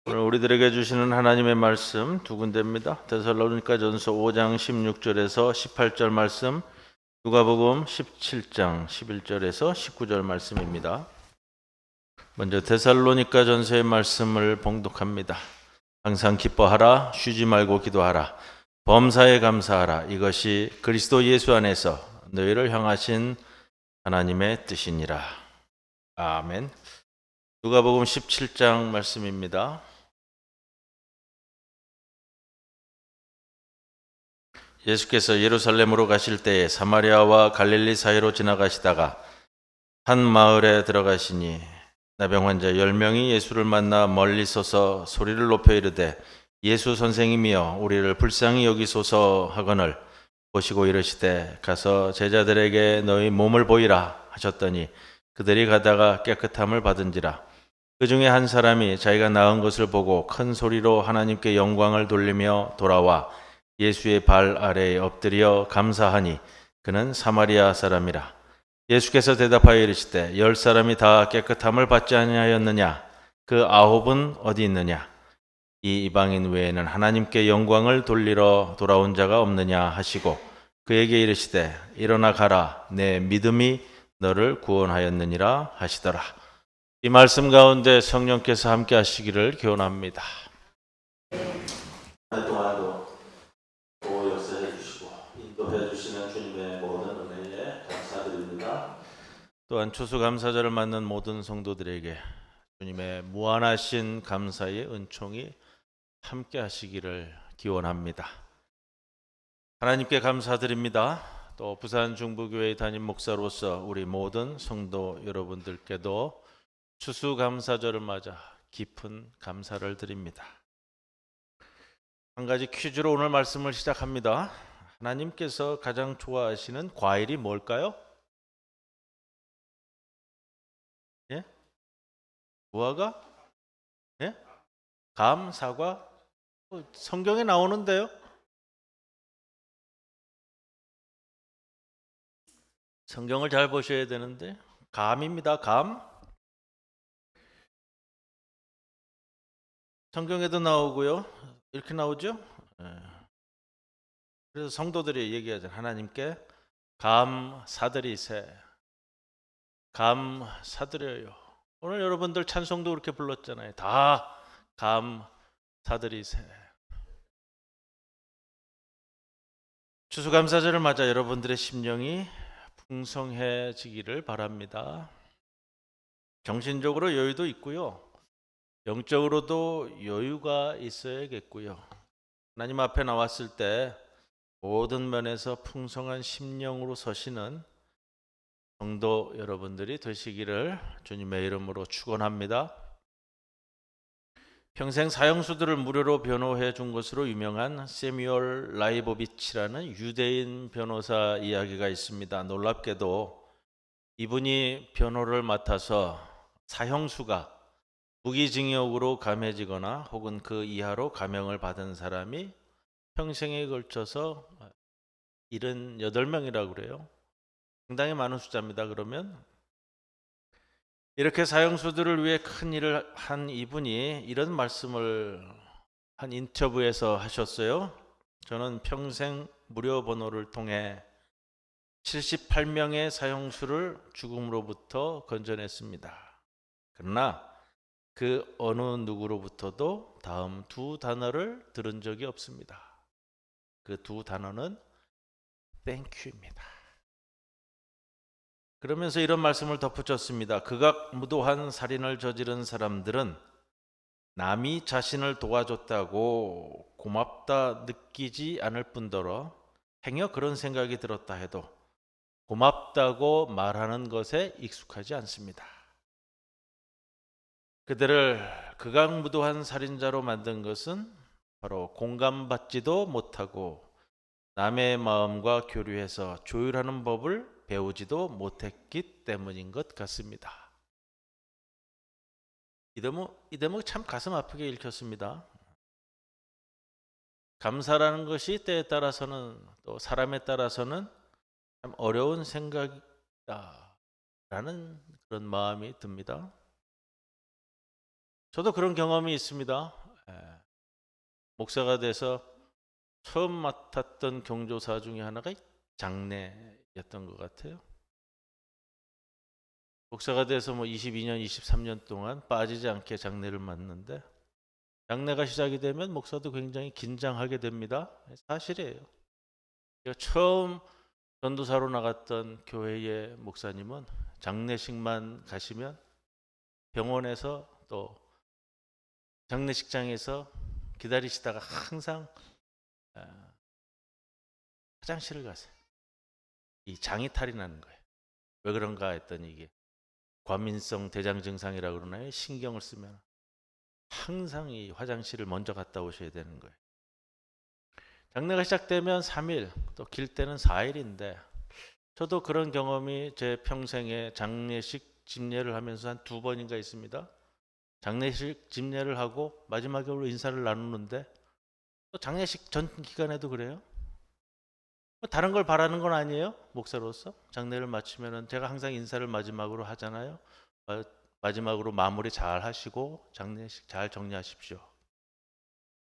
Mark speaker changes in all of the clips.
Speaker 1: 오늘 우리들에게 주시는 하나님의 말씀 두 군데입니다. 데살로니가전서 5장 16절에서 18절 말씀, 누가복음 17장 11절에서 19절 말씀입니다. 먼저 데살로니가전서의 말씀을 봉독합니다. 항상 기뻐하라, 쉬지 말고 기도하라, 범사에 감사하라. 이것이 그리스도 예수 안에서 너희를 향하신 하나님의 뜻이니라. 아멘. 누가복음 17장 말씀입니다. 예수께서 예루살렘으로 가실 때에 사마리아와 갈릴리 사이로 지나가시다가 한 마을에 들어가시니 나병 환자 10명이 예수를 만나 멀리 서서 소리를 높여 이르되 예수 선생님이여 우리를 불쌍히 여기소서 하거늘 보시고 이르시되 가서 제자들에게 너희 몸을 보이라 하셨더니 그들이 가다가 깨끗함을 받은지라. 그 중에 한 사람이 자기가 나은 것을 보고 큰 소리로 하나님께 영광을 돌리며 돌아와 예수의 발 아래에 엎드려 감사하니 그는 사마리아 사람이라. 예수께서 대답하여 이르시되 10사람이 다 깨끗함을 받지 아니하였느냐? 그 9은 어디 있느냐? 이 이방인 외에는 하나님께 영광을 돌리러 돌아온 자가 없느냐 하시고 그에게 이르시되 일어나 가라, 내 믿음이 너를 구원하였느니라 하시더라. 이 말씀 가운데 성령께서 함께 하시기를 기원합니다. 동안도 역사해 주시고 인도해 주시는 주님의 모든 은혜에 감사드립니다. 또한 추수감사절을 맞는 모든 성도들에게 주님의 무한하신 감사의 은총이 함께 하시기를 기원합니다. 하나님께 감사드립니다. 또 부산 중부교회 담임 목사로서 우리 모든 성도 여러분들께도 추수감사절을 맞아 깊은 감사를 드립니다. 한 가지 퀴즈로 오늘 말씀을 시작합니다. 하나님께서 가장 좋아하시는 과일이 뭘까요? 예? 무화과? 예? 감, 사과? 성경에 나오는데요. 성경을 잘 보셔야 되는데 감입니다. 감. 성경에도 나오고요. 이렇게 나오죠. 그래서 성도들이 얘기하죠. 하나님께 감 사드리세. 감 사드려요. 오늘 여러분들 찬송도 그렇게 불렀잖아요. 다 감 사드리세. 추수감사절을 맞아 여러분들의 심령이 풍성해지기를 바랍니다. 정신적으로 여유도 있고요. 영적으로도 여유가 있어야겠고요. 하나님 앞에 나왔을 때 모든 면에서 풍성한 심령으로 서시는 성도 여러분들이 되시기를 주님의 이름으로 축원합니다. 평생 사형수들을 무료로 변호해 준 것으로 유명한 세뮤얼 라이보비치라는 유대인 변호사 이야기가 있습니다. 놀랍게도 이분이 변호를 맡아서 사형수가 무기징역으로 감해지거나 혹은 그 이하로 감형을 받은 사람이 평생에 걸쳐서 78명이라고 그래요. 상당히 많은 숫자입니다. 그러면 이렇게 사형수들을 위해 큰 일을 한 이분이 이런 말씀을 한 인터뷰에서 하셨어요. 저는 평생 무료 번호를 통해 78명의 사형수를 죽음으로부터 건져냈습니다. 그러나 그 어느 누구로부터도 다음 두 단어를 들은 적이 없습니다. 그 두 단어는 땡큐입니다. 그러면서 이런 말씀을 덧붙였습니다. 극악무도한 살인을 저지른 사람들은 남이 자신을 도와줬다고 고맙다 느끼지 않을 뿐더러 행여 그런 생각이 들었다 해도 고맙다고 말하는 것에 익숙하지 않습니다. 그들을 극악무도한 살인자로 만든 것은 바로 공감받지도 못하고 남의 마음과 교류해서 조율하는 법을 배우지도 못했기 때문인 것 같습니다. 이 대목 참 가슴 아프게 읽혔습니다. 감사라는 것이 때에 따라서는 또 사람에 따라서는 참 어려운 생각이다라는 그런 마음이 듭니다. 저도 그런 경험이 있습니다. 목사가 돼서 처음 맡았던 경조사 중에 하나가 장례였던 것 같아요. 목사가 돼서 뭐 22년, 23년 동안 빠지지 않게 장례를 맡는데 장례가 시작이 되면 목사도 굉장히 긴장하게 됩니다. 사실이에요. 제가 처음 전도사로 나갔던 교회의 목사님은 장례식만 가시면 병원에서 또 장례식장에서 기다리시다가 항상 화장실을 가세요. 이 장이 탈이 나는 거예요. 왜 그런가 했더니 이게 과민성 대장 증상이라고 그러나요? 신경을 쓰면 항상 이 화장실을 먼저 갔다 오셔야 되는 거예요. 장례가 시작되면 3일, 또 길 때는 4일인데 저도 그런 경험이 제 평생에 장례식 집례를 하면서 한 2번인가 있습니다. 장례식 집례를 하고 마지막으로 인사를 나누는데 또 장례식 전 기간에도 그래요. 다른 걸 바라는 건 아니에요. 목사로서 장례를 마치면은 제가 항상 인사를 마지막으로 하잖아요. 마지막으로 마무리 잘 하시고 장례식 잘 정리하십시오.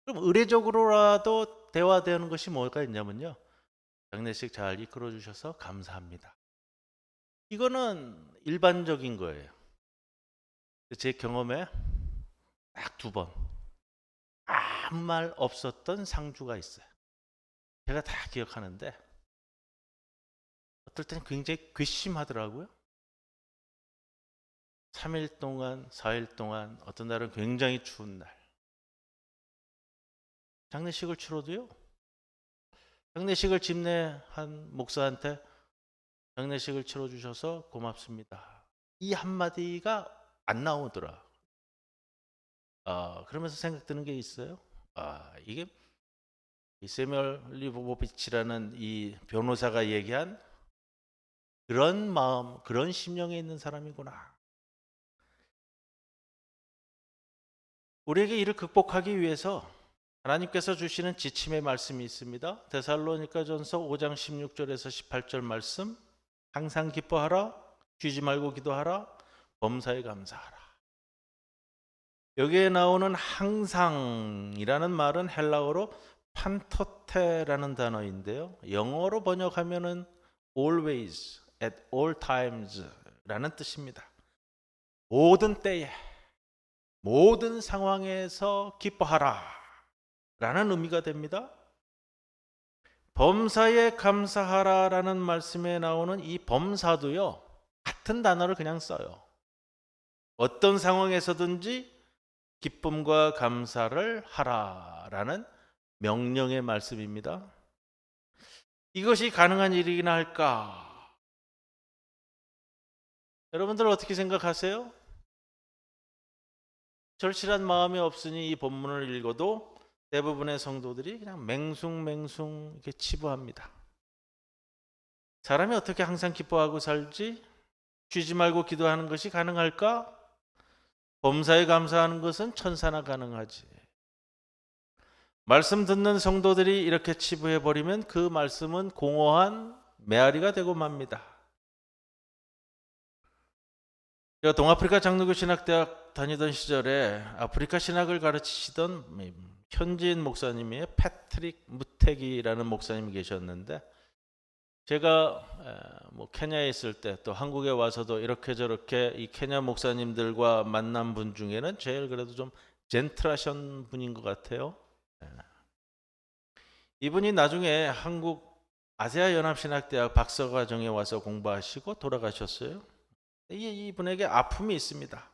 Speaker 1: 그럼 의례적으로라도 대화되는 것이 뭐가 있냐면요. 장례식 잘 이끌어 주셔서 감사합니다. 이거는 일반적인 거예요. 제 경험에 딱 2번 아무 말 없었던 상주가 있어요. 제가 다 기억하는데 어떨 때는 굉장히 괘씸하더라고요. 3일 동안, 4일 동안, 어떤 날은 굉장히 추운 날. 장례식을 치러도요. 장례식을 집례한 목사한테 장례식을 치러주셔서 고맙습니다. 이 한마디가 안 나오더라. 그러면서 생각드는 게 있어요. 이게 세뮤얼 리보비치라는 이 변호사가 얘기한 그런 마음, 그런 심령에 있는 사람이구나. 우리에게 이를 극복하기 위해서 하나님께서 주시는 지침의 말씀이 있습니다. 데살로니가전서 5장 16절에서 18절 말씀. 항상 기뻐하라, 쉬지 말고 기도하라, 범사에 감사하라. 여기에 나오는 항상이라는 말은 헬라어로 판토테라는 단어인데요. 영어로 번역하면은 always, at all times 라는 뜻입니다. 모든 때에, 모든 상황에서 기뻐하라 라는 의미가 됩니다. 범사에 감사하라 라는 말씀에 나오는 이 범사도요, 같은 단어를 그냥 써요. 어떤 상황에서든지 기쁨과 감사를 하라라는 명령의 말씀입니다. 이것이 가능한 일이긴 할까? 여러분들 어떻게 생각하세요? 절실한 마음이 없으니 이 본문을 읽어도 대부분의 성도들이 그냥 맹숭맹숭 이렇게 치부합니다. 사람이 어떻게 항상 기뻐하고 살지? 쉬지 말고 기도하는 것이 가능할까? 범사에 감사하는 것은 천사나 가능하지. 말씀 듣는 성도들이 이렇게 치부해버리면 그 말씀은 공허한 메아리가 되고 맙니다. 제가 동아프리카 장로교 신학대학 다니던 시절에 아프리카 신학을 가르치시던 현지인 목사님이 패트릭 무태기라는 목사님이 계셨는데, 제가 케냐에 있을 때 또 한국에 와서도 이렇게 저렇게 이 케냐 목사님들과 만난 분 중에는 제일 그래도 좀 젠틀하신 분인 것 같아요. 이분이 나중에 한국 아세아 연합신학대학 박사과정에 와서 공부하시고 돌아가셨어요. 이분에게 아픔이 있습니다.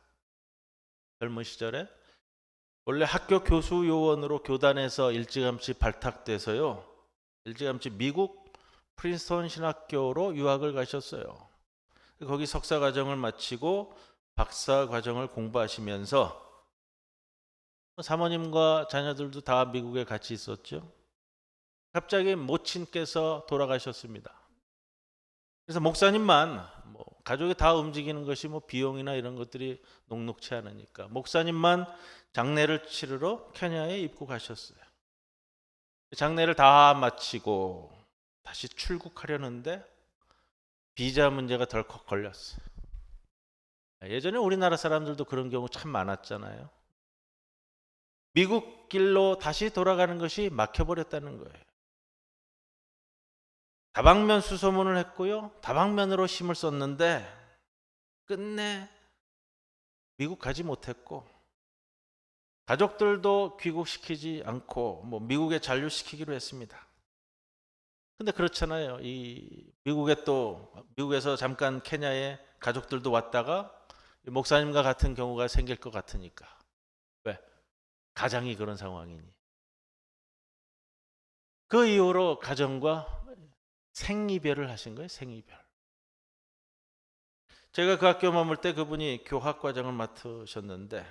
Speaker 1: 젊은 시절에 원래 학교 교수 요원으로 교단에서 일찌감치 발탁돼서요, 일찌감치 미국 프린스턴 신학교로 유학을 가셨어요. 거기 석사 과정을 마치고 박사 과정을 공부하시면서 사모님과 자녀들도 다 미국에 같이 있었죠. 갑자기 모친께서 돌아가셨습니다. 그래서 목사님만, 가족이 다 움직이는 것이 비용이나 이런 것들이 녹록치 않으니까 목사님만 장례를 치르러 케냐에 입국하셨어요. 장례를 다 마치고 다시 출국하려는데 비자 문제가 덜컥 걸렸어요. 예전에 우리나라 사람들도 그런 경우 참 많았잖아요. 미국 길로 다시 돌아가는 것이 막혀버렸다는 거예요. 다방면 수소문을 했고요. 다방면으로 힘을 썼는데 끝내 미국 가지 못했고 가족들도 귀국시키지 않고 미국에 잔류시키기로 했습니다. 근데 그렇잖아요. 이 미국에서 잠깐 케냐에 가족들도 왔다가 목사님과 같은 경우가 생길 것 같으니까. 왜? 가장이 그런 상황이니. 그 이후로 가정과 생이별을 하신 거예요. 생이별. 제가 그 학교 머물 때 그분이 교학과장을 맡으셨는데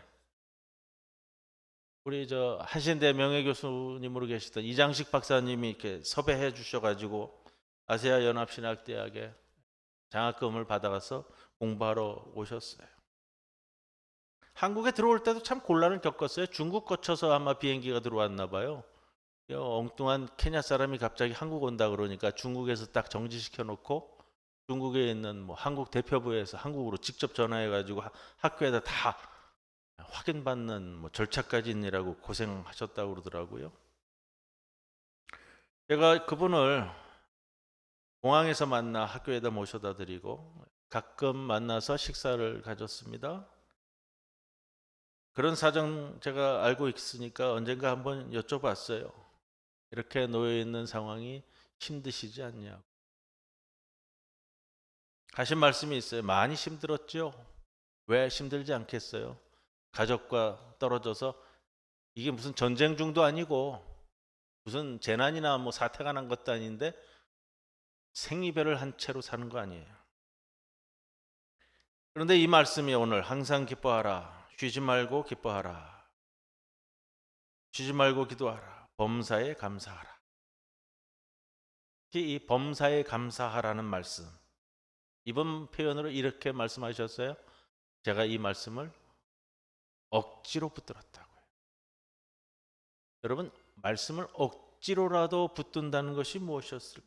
Speaker 1: 우리 한신대 명예교수님으로 계시던 이장식 박사님이 이렇게 섭외해 주셔가지고 아세아 연합신학대학에 장학금을 받아가서 공부하러 오셨어요. 한국에 들어올 때도 참 곤란을 겪었어요. 중국 거쳐서 아마 비행기가 들어왔나 봐요. 엉뚱한 케냐 사람이 갑자기 한국 온다 그러니까 중국에서 딱 정지시켜 놓고 중국에 있는 한국 대표부에서 한국으로 직접 전화해 가지고 학교에다 다 확인받는 절차까지 있느라고 고생하셨다고 그러더라고요. 제가 그분을 공항에서 만나 학교에다 모셔다 드리고 가끔 만나서 식사를 가졌습니다. 그런 사정 제가 알고 있으니까 언젠가 한번 여쭤봤어요. 이렇게 놓여 있는 상황이 힘드시지 않냐고. 하신 말씀이 있어요. 많이 힘들었죠. 왜 힘들지 않겠어요? 가족과 떨어져서 이게 무슨 전쟁 중도 아니고 무슨 재난이나 사태가 난 것도 아닌데 생이별을 한 채로 사는 거 아니에요. 그런데 이 말씀이 오늘 항상 기뻐하라. 쉬지 말고 기뻐하라. 쉬지 말고 기도하라. 범사에 감사하라. 이 범사에 감사하라는 말씀. 이번 표현으로 이렇게 말씀하셨어요. 제가 이 말씀을 억지로 붙들었다고요. 여러분, 말씀을 억지로라도 붙든다는 것이 무엇이었을까?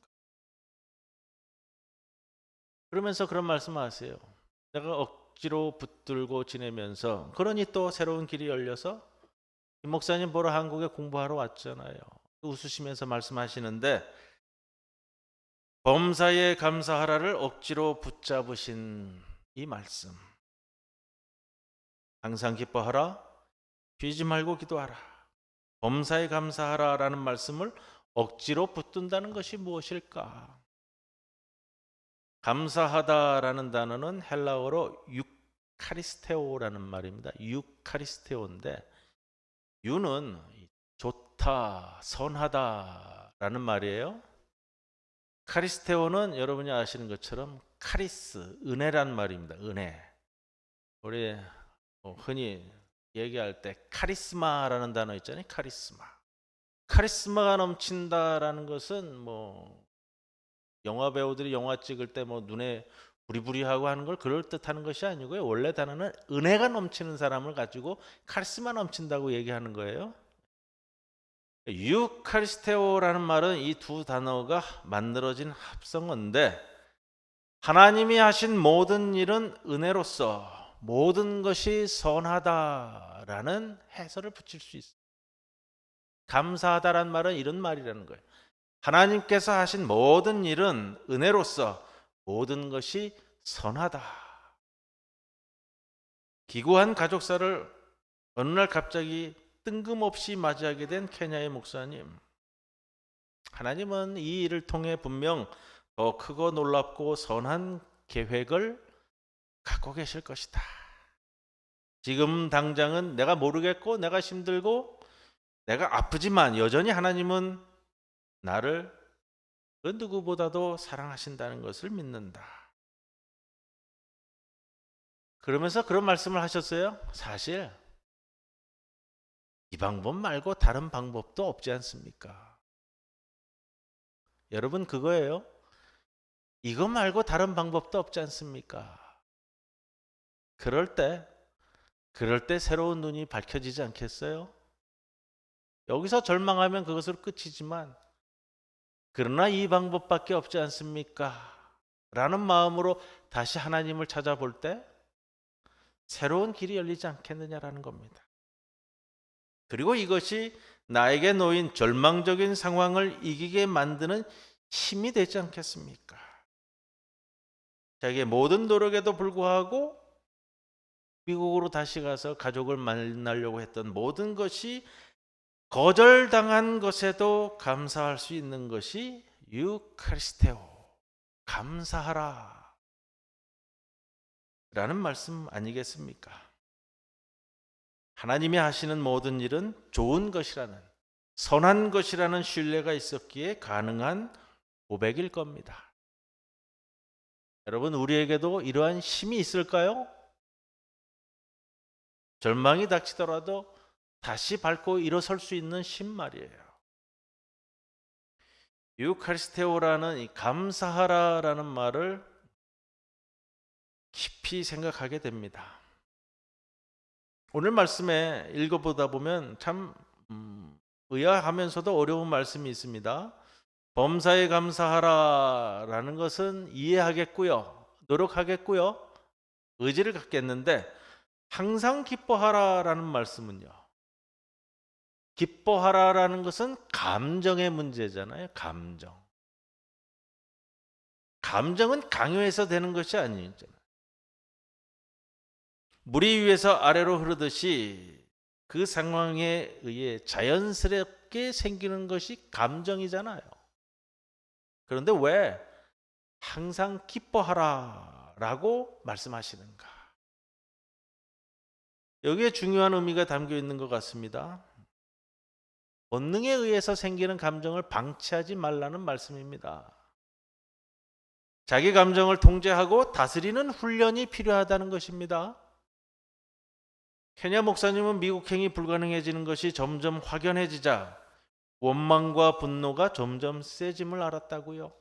Speaker 1: 그러면서 그런 말씀을 하세요. 내가 억지로 붙들고 지내면서 그러니 또 새로운 길이 열려서 임 목사님 보러 한국에 공부하러 왔잖아요. 웃으시면서 말씀하시는데 범사에 감사하라를 억지로 붙잡으신 이 말씀. 항상 기뻐하라. 쉬지 말고 기도하라. 범사에 감사하라라는 말씀을 억지로 붙든다는 것이 무엇일까? 감사하다라는 단어는 헬라어로 유카리스테오라는 말입니다. 유카리스테오인데 유는 좋다, 선하다라는 말이에요. 카리스테오는 여러분이 아시는 것처럼 카리스, 은혜란 말입니다. 은혜. 우리 흔히 얘기할 때 카리스마라는 단어 있잖아요. 카리스마. 카리스마가 넘친다라는 것은 영화 배우들이 영화 찍을 때 눈에 부리부리하고 하는 걸 그럴 뜻하는 것이 아니고요. 원래 단어는 은혜가 넘치는 사람을 가지고 카리스마 넘친다고 얘기하는 거예요. 유카리스테오라는 말은 이 두 단어가 만들어진 합성어인데 하나님이 하신 모든 일은 은혜로서 모든 것이 선하다라는 해설을 붙일 수 있어요. 감사하다라는 말은 이런 말이라는 거예요. 하나님께서 하신 모든 일은 은혜로서 모든 것이 선하다. 기구한 가족사를 어느 날 갑자기 뜬금없이 맞이하게 된 케냐의 목사님. 하나님은 이 일을 통해 분명 더 크고 놀랍고 선한 계획을 갖고 계실 것이다. 지금 당장은 내가 모르겠고 내가 힘들고 내가 아프지만 여전히 하나님은 나를 그 누구보다도 사랑하신다는 것을 믿는다. 그러면서 그런 말씀을 하셨어요. 사실 이 방법 말고 다른 방법도 없지 않습니까? 여러분 그거예요. 이거 말고 다른 방법도 없지 않습니까? 그럴 때 새로운 눈이 밝혀지지 않겠어요? 여기서 절망하면 그것으로 끝이지만 그러나 이 방법밖에 없지 않습니까? 라는 마음으로 다시 하나님을 찾아볼 때 새로운 길이 열리지 않겠느냐라는 겁니다. 그리고 이것이 나에게 놓인 절망적인 상황을 이기게 만드는 힘이 되지 않겠습니까? 자기의 모든 노력에도 불구하고 미국으로 다시 가서 가족을 만나려고 했던 모든 것이 거절당한 것에도 감사할 수 있는 것이 유카리스테오, 감사하라 라는 말씀 아니겠습니까? 하나님이 하시는 모든 일은 좋은 것이라는, 선한 것이라는 신뢰가 있었기에 가능한 고백일 겁니다. 여러분, 우리에게도 이러한 힘이 있을까요? 절망이 닥치더라도 다시 밟고 일어설 수 있는 힘 말이에요. 유카리스테오라는 이 감사하라라는 말을 깊이 생각하게 됩니다. 오늘 말씀에 읽어보다 보면 참 의아하면서도 어려운 말씀이 있습니다. 범사에 감사하라라는 것은 이해하겠고요, 노력하겠고요, 의지를 갖겠는데, 항상 기뻐하라라는 말씀은요, 기뻐하라라는 것은 감정의 문제잖아요. 감정은 강요해서 되는 것이 아니잖아요. 물이 위에서 아래로 흐르듯이 그 상황에 의해 자연스럽게 생기는 것이 감정이잖아요. 그런데 왜 항상 기뻐하라라고 말씀하시는가? 여기에 중요한 의미가 담겨 있는 것 같습니다. 본능에 의해서 생기는 감정을 방치하지 말라는 말씀입니다. 자기 감정을 통제하고 다스리는 훈련이 필요하다는 것입니다. 케냐 목사님은 미국행이 불가능해지는 것이 점점 확연해지자 원망과 분노가 점점 세짐을 알았다고요.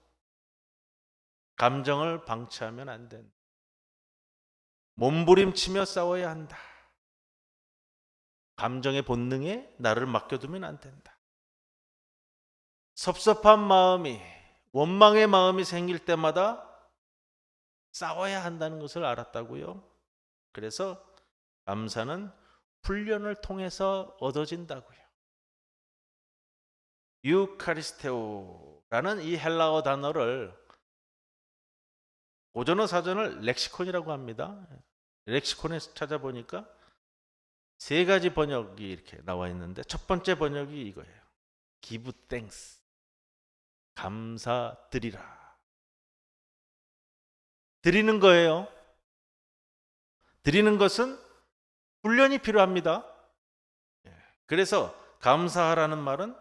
Speaker 1: 감정을 방치하면 안 된다. 몸부림치며 싸워야 한다. 감정의 본능에 나를 맡겨두면 안 된다. 섭섭한 마음이, 원망의 마음이 생길 때마다 싸워야 한다는 것을 알았다고요. 그래서 감사는 훈련을 통해서 얻어진다고요. 유카리스테오라는 이 헬라어 단어를 고전어 사전을 렉시콘이라고 합니다. 렉시콘에서 찾아보니까 세 가지 번역이 이렇게 나와 있는데, 첫 번째 번역이 이거예요. Give thanks. 감사드리라. 드리는 거예요. 드리는 것은 훈련이 필요합니다. 그래서 감사하라는 말은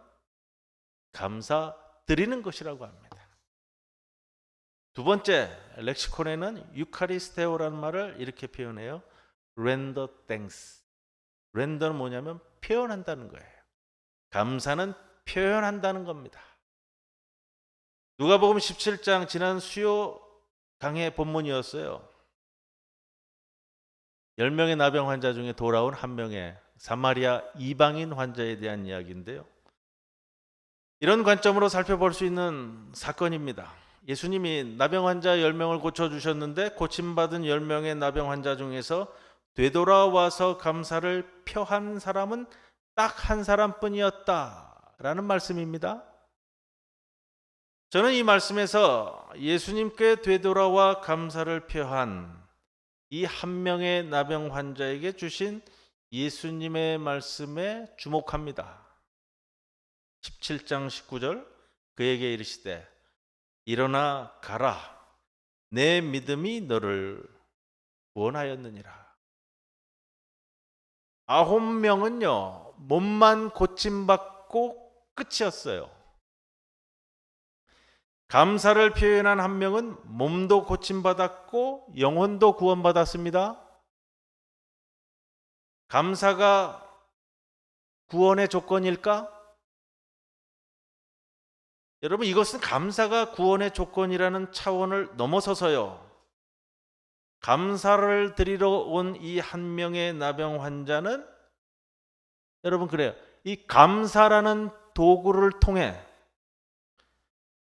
Speaker 1: 감사드리는 것이라고 합니다. 두 번째, 렉시콘에는 유카리스테오라는 말을 이렇게 표현해요. render thanks. render는 뭐냐면 표현한다는 거예요. 감사는 표현한다는 겁니다. 누가복음 17장 지난 수요 강해 본문이었어요. 10명의 나병 환자 중에 돌아온 한 명의 사마리아 이방인 환자에 대한 이야기인데요. 이런 관점으로 살펴볼 수 있는 사건입니다. 예수님이 나병 환자 10명을 고쳐주셨는데 고침받은 10명의 나병 환자 중에서 되돌아와서 감사를 표한 사람은 딱 한 사람뿐이었다라는 말씀입니다. 저는 이 말씀에서 예수님께 되돌아와 감사를 표한 이 한 명의 나병 환자에게 주신 예수님의 말씀에 주목합니다. 17장 19절, 그에게 이르시되 일어나 가라, 내 믿음이 너를 구원하였느니라. 9명은요 몸만 고침받고 끝이었어요. 감사를 표현한 한 명은 몸도 고침받았고 영혼도 구원받았습니다. 감사가 구원의 조건일까? 여러분, 이것은 감사가 구원의 조건이라는 차원을 넘어서서요, 감사를 드리러 온 이 한 명의 나병 환자는, 여러분, 그래요, 이 감사라는 도구를 통해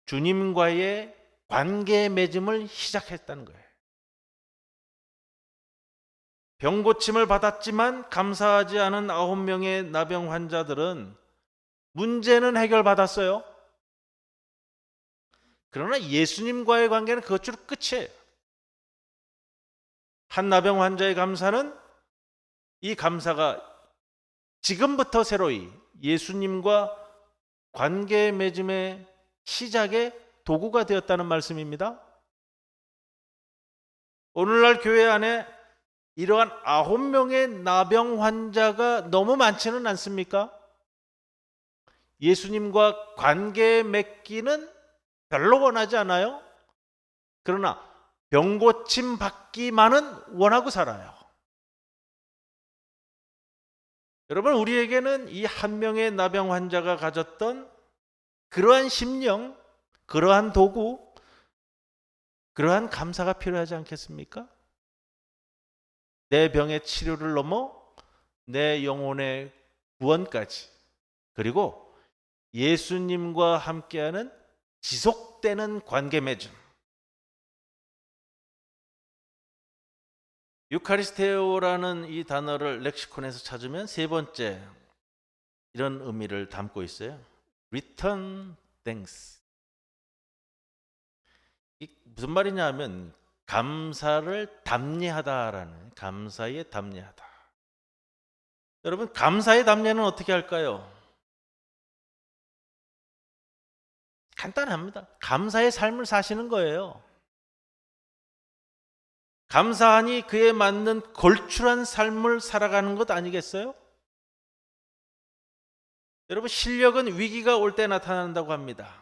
Speaker 1: 주님과의 관계 맺음을 시작했다는 거예요. 병 고침을 받았지만 감사하지 않은 9명의 나병 환자들은 문제는 해결받았어요. 그러나 예수님과의 관계는 그것으로 끝이에요. 한 나병 환자의 감사는 이 감사가 지금부터 새로이 예수님과 관계 맺음의 시작의 도구가 되었다는 말씀입니다. 오늘날 교회 안에 이러한 9명의 나병 환자가 너무 많지는 않습니까? 예수님과 관계 맺기는 별로 원하지 않아요. 그러나 병 고침 받기만은 원하고 살아요. 여러분, 우리에게는 이 한 명의 나병 환자가 가졌던 그러한 심령, 그러한 도구, 그러한 감사가 필요하지 않겠습니까? 내 병의 치료를 넘어 내 영혼의 구원까지, 그리고 예수님과 함께하는 지속되는 관계 맺음. 유카리스테오라는 이 단어를 렉시콘에서 찾으면 세 번째 이런 의미를 담고 있어요. Return thanks. 무슨 말이냐 하면 감사를 담례하다라는, 감사에 담례하다. 여러분, 감사의 담례는 어떻게 할까요? 간단합니다. 감사의 삶을 사시는 거예요. 감사하니 그에 맞는 걸출한 삶을 살아가는 것 아니겠어요? 여러분, 실력은 위기가 올 때 나타난다고 합니다.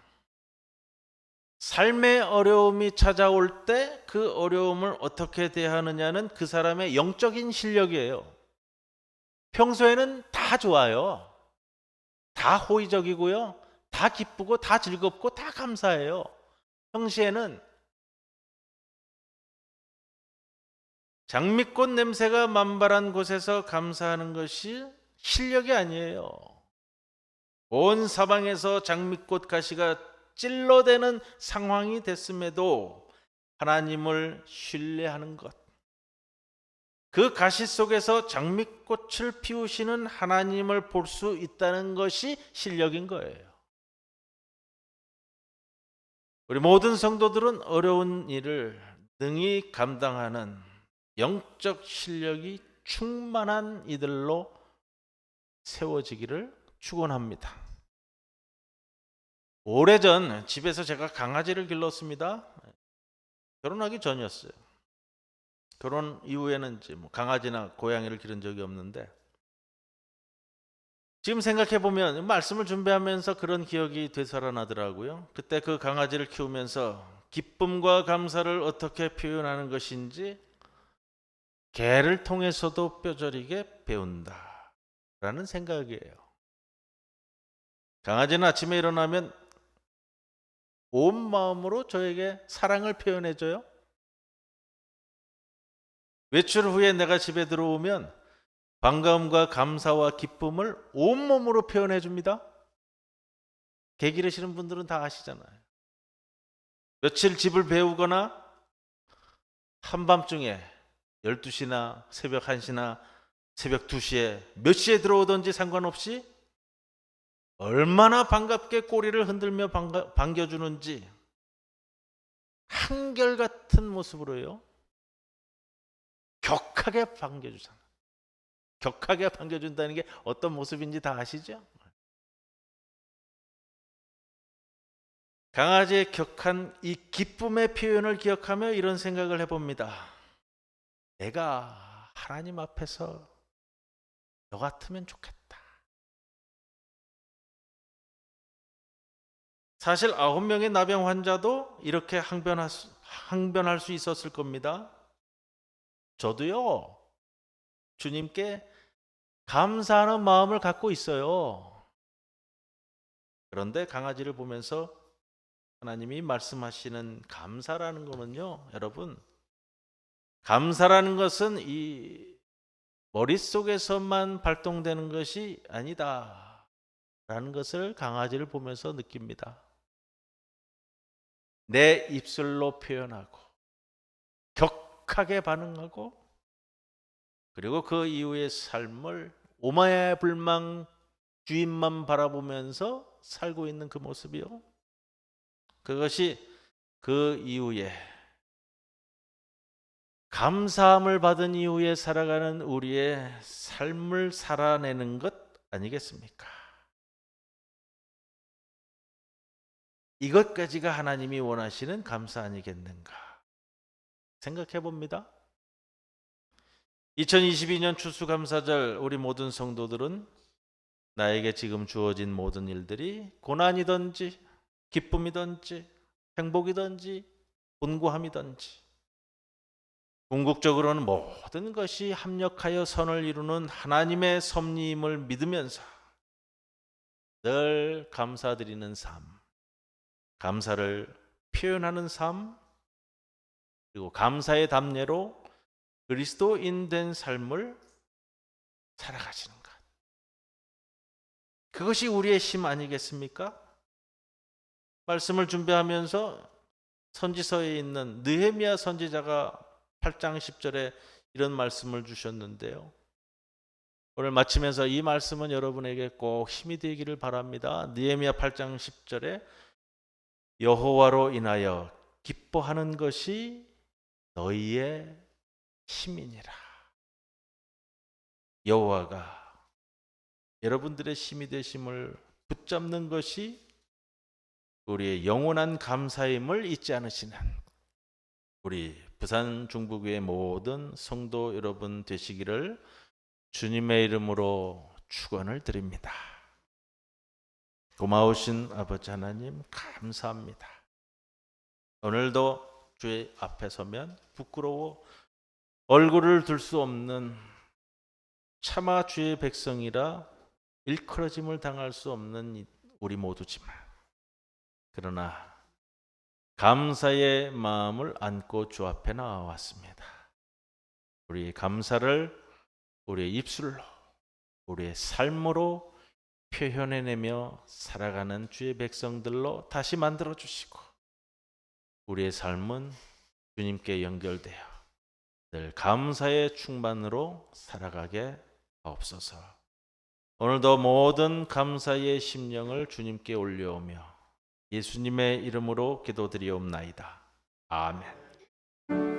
Speaker 1: 삶의 어려움이 찾아올 때 그 어려움을 어떻게 대하느냐는 그 사람의 영적인 실력이에요. 평소에는 다 좋아요. 다 호의적이고요. 다 기쁘고 다 즐겁고 다 감사해요. 평시에는 장미꽃 냄새가 만발한 곳에서 감사하는 것이 실력이 아니에요. 온 사방에서 장미꽃 가시가 찔러대는 상황이 됐음에도 하나님을 신뢰하는 것, 그 가시 속에서 장미꽃을 피우시는 하나님을 볼 수 있다는 것이 실력인 거예요. 우리 모든 성도들은 어려운 일을 능히 감당하는 영적 실력이 충만한 이들로 세워지기를 축원합니다. 오래전 집에서 제가 강아지를 길렀습니다. 결혼하기 전이었어요. 결혼 이후에는 이제 강아지나 고양이를 기른 적이 없는데, 지금 생각해 보면 말씀을 준비하면서 그런 기억이 되살아나더라고요. 그때 그 강아지를 키우면서 기쁨과 감사를 어떻게 표현하는 것인지 개를 통해서도 뼈저리게 배운다라는 생각이에요. 강아지는 아침에 일어나면 온 마음으로 저에게 사랑을 표현해줘요. 외출 후에 내가 집에 들어오면 반가움과 감사와 기쁨을 온몸으로 표현해 줍니다. 개 기르시는 분들은 다 아시잖아요. 며칠 집을 배우거나 한밤중에 12시나 새벽 1시나 새벽 2시에 몇 시에 들어오든지 상관없이 얼마나 반갑게 꼬리를 흔들며 반겨주는지 한결같은 모습으로요. 격하게 반겨주잖아요. 격하게 반겨준다는 게 어떤 모습인지 다 아시죠? 강아지의 격한 이 기쁨의 표현을 기억하며 이런 생각을 해봅니다. 내가 하나님 앞에서 너 같으면 좋겠다. 사실 9명의 나병 환자도 이렇게 항변할 수 있었을 겁니다. 저도요, 주님께 감사하는 마음을 갖고 있어요. 그런데 강아지를 보면서 하나님이 말씀하시는 감사라는 거는요, 여러분, 감사라는 것은 이 머릿속에서만 발동되는 것이 아니다 라는 것을 강아지를 보면서 느낍니다. 내 입술로 표현하고 격하게 반응하고 그리고 그 이후의 삶을 오마에 불망 주인만 바라보면서 살고 있는 그 모습이요. 그것이 그 이후에 감사함을 받은 이후에 살아가는 우리의 삶을 살아내는 것 아니겠습니까? 이것까지가 하나님이 원하시는 감사 아니겠는가 생각해 봅니다. 2022년 추수감사절 우리 모든 성도들은 나에게 지금 주어진 모든 일들이 고난이든지 기쁨이든지 행복이든지 곤고함이든지 궁극적으로는 모든 것이 합력하여 선을 이루는 하나님의 섭리임을 믿으면서 늘 감사드리는 삶, 감사를 표현하는 삶, 그리고 감사의 담례로 그리스도인 된 삶을 살아가시는 것. 그것이 우리의 힘 아니겠습니까? 말씀을 준비하면서 선지서에 있는 느헤미야 선지자가 8장 10절에 이런 말씀을 주셨는데요. 오늘 마치면서 이 말씀은 여러분에게 꼭 힘이 되기를 바랍니다. 느헤미야 8장 10절에 여호와로 인하여 기뻐하는 것이 너희의 힘이니라. 여호와가 여러분들의 힘이 되심을 붙잡는 것이 우리의 영원한 감사임을 잊지 않으시는 우리 부산 중부교회 모든 성도 여러분 되시기를 주님의 이름으로 축원을 드립니다. 고마우신 아버지 하나님 감사합니다. 오늘도 주의 앞에 서면 부끄러워 얼굴을 들 수 없는 차마 주의 백성이라 일컬어짐을 당할 수 없는 우리 모두지만 그러나 감사의 마음을 안고 주 앞에 나와왔습니다. 우리 감사를 우리의 입술로 우리의 삶으로 표현해내며 살아가는 주의 백성들로 다시 만들어 주시고 우리의 삶은 주님께 연결되어 늘 감사의 충만으로 살아가게 하옵소서. 오늘도 모든 감사의 심령을 주님께 올려오며 예수님의 이름으로 기도드리옵나이다. 아멘.